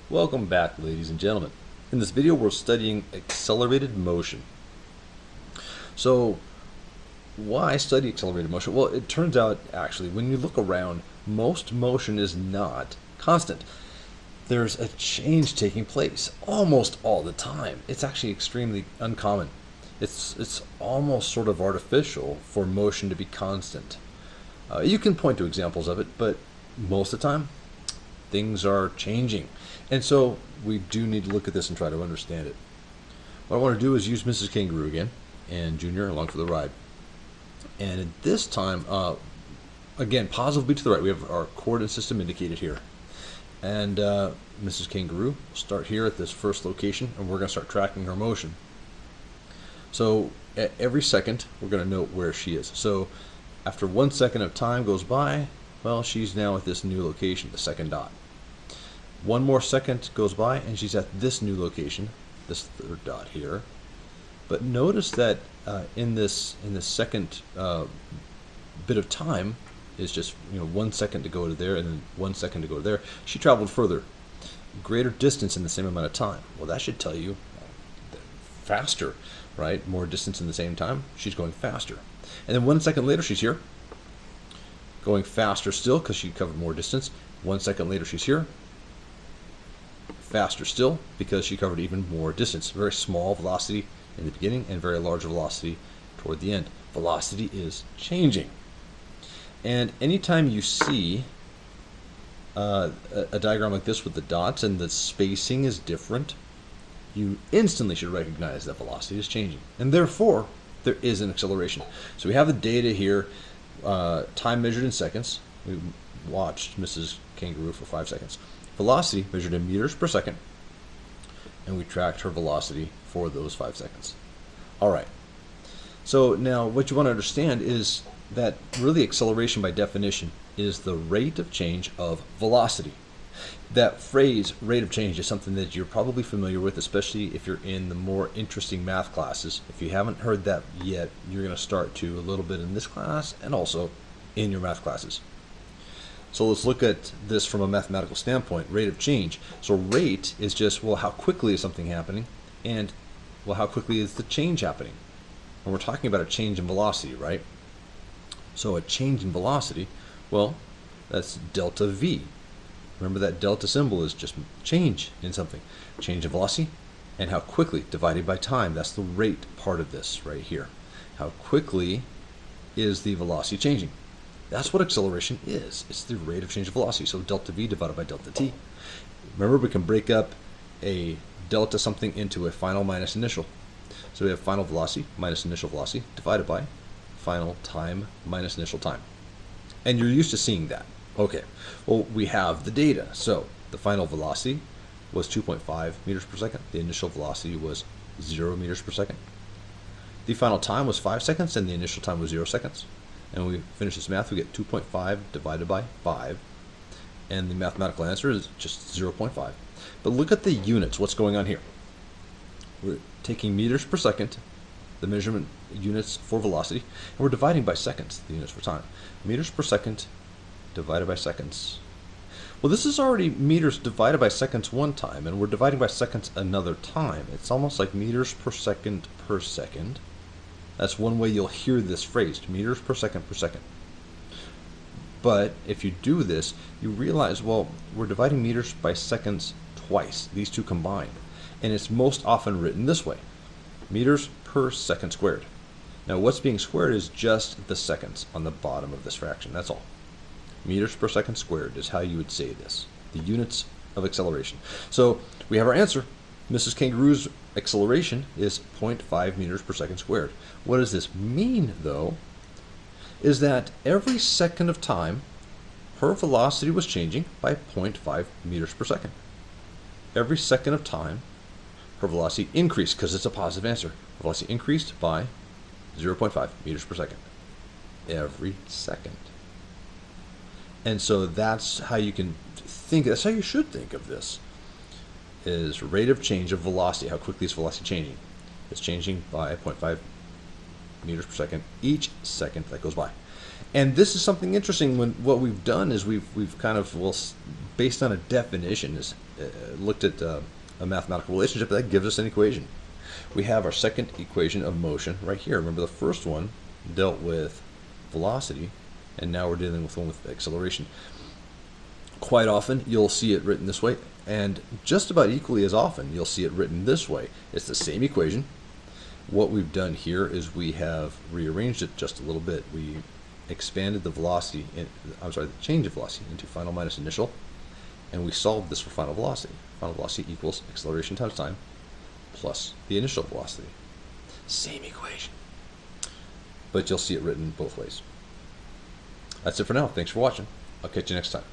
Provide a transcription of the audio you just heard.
Welcome back, ladies and gentlemen. In this video, we're studying accelerated motion. So, why study accelerated motion? Well, it turns out, actually, when you look around, most motion is not constant. There's a change taking place almost all the time. It's actually extremely uncommon. It's almost sort of artificial for motion to be constant. You can point to examples of it, but most of the time, things are changing. And so we do need to look at this and try to understand it. What I want to do is use Mrs. Kangaroo again and Junior along for the ride. And at this time, again, pause will be to the right. We have our coordinate system indicated here. And Mrs. Kangaroo will start here at this first location, and we're going to start tracking her motion. So at every second, we're going to note where she is. So after 1 second of time goes by, well, she's now at this new location, the second dot. One more second goes by and she's at this new location, this third dot here. But notice that in this second bit of time is just 1 second to go to there and then 1 second to go to there. She traveled further, greater distance in the same amount of time. Well, that should tell you faster, right? More distance in the same time, she's going faster. And then 1 second later she's here, going faster still because she covered more distance. 1 second later she's here, faster still because she covered even more distance. Very small velocity in the beginning and very large velocity toward the end. Velocity is changing. And anytime you see a diagram like this with the dots and the spacing is different, you instantly should recognize that velocity is changing. And therefore, there is an acceleration. So we have the data here, time measured in seconds. We watched Mrs. Kangaroo for 5 seconds. Velocity measured in meters per second, and we tracked her velocity for those 5 seconds. All right. So now what you want to understand is that really acceleration by definition is the rate of change of velocity. That phrase, rate of change, is something that you're probably familiar with, especially if you're in the more interesting math classes. If you haven't heard that yet, you're going to start to a little bit in this class and also in your math classes. So let's look at this from a mathematical standpoint, rate of change. So rate is just, well, how quickly is something happening? And, well, how quickly is the change happening? And we're talking about a change in velocity, right? So a change in velocity, well, that's delta V. Remember that delta symbol is just change in something. Change in velocity and how quickly divided by time. That's the rate part of this right here. How quickly is the velocity changing? That's what acceleration is. It's the rate of change of velocity. So delta V divided by delta T. Remember, we can break up a delta something into a final minus initial. So we have final velocity minus initial velocity divided by final time minus initial time. And you're used to seeing that. Okay, well, we have the data. So the final velocity was 2.5 meters per second. The initial velocity was 0 meters per second. The final time was 5 seconds, and the initial time was 0 seconds. And when we finish this math, we get 2.5 divided by 5. And the mathematical answer is just 0.5. But look at the units. What's going on here? We're taking meters per second, the measurement units for velocity, and we're dividing by seconds, the units for time. Meters per second divided by seconds. Well, this is already meters divided by seconds one time, and we're dividing by seconds another time. It's almost like meters per second per second. That's one way you'll hear this phrase, meters per second per second. But if you do this, you realize, well, we're dividing meters by seconds twice, these two combined. And it's most often written this way, meters per second squared. Now what's being squared is just the seconds on the bottom of this fraction, that's all. Meters per second squared is how you would say this, the units of acceleration. So we have our answer. Mrs. Kangaroo's acceleration is 0.5 meters per second squared. What does this mean, though, is that every second of time, her velocity was changing by 0.5 meters per second. Every second of time, her velocity increased, because it's a positive answer. Her velocity increased by 0.5 meters per second. Every second. And so that's how you can think, that's how you should think of this, is rate of change of velocity. How quickly is velocity changing? It's changing by 0.5 meters per second each second that goes by. And this is something interesting. When what we've done is we've kind of, well, based on a definition, is looked at a mathematical relationship that gives us an equation. We have our second equation of motion right here. Remember, the first one dealt with velocity, and now we're dealing with one with acceleration. Quite often you'll see it written this way, and just about equally as often you'll see it written this way. It's the same equation. What we've done here is we have rearranged it just a little bit. We expanded the velocity, the change of velocity into final minus initial, and we solved this for final velocity. Final velocity equals acceleration times time plus the initial velocity. Same equation, but you'll see it written both ways. That's it for now. Thanks for watching. I'll catch you next time.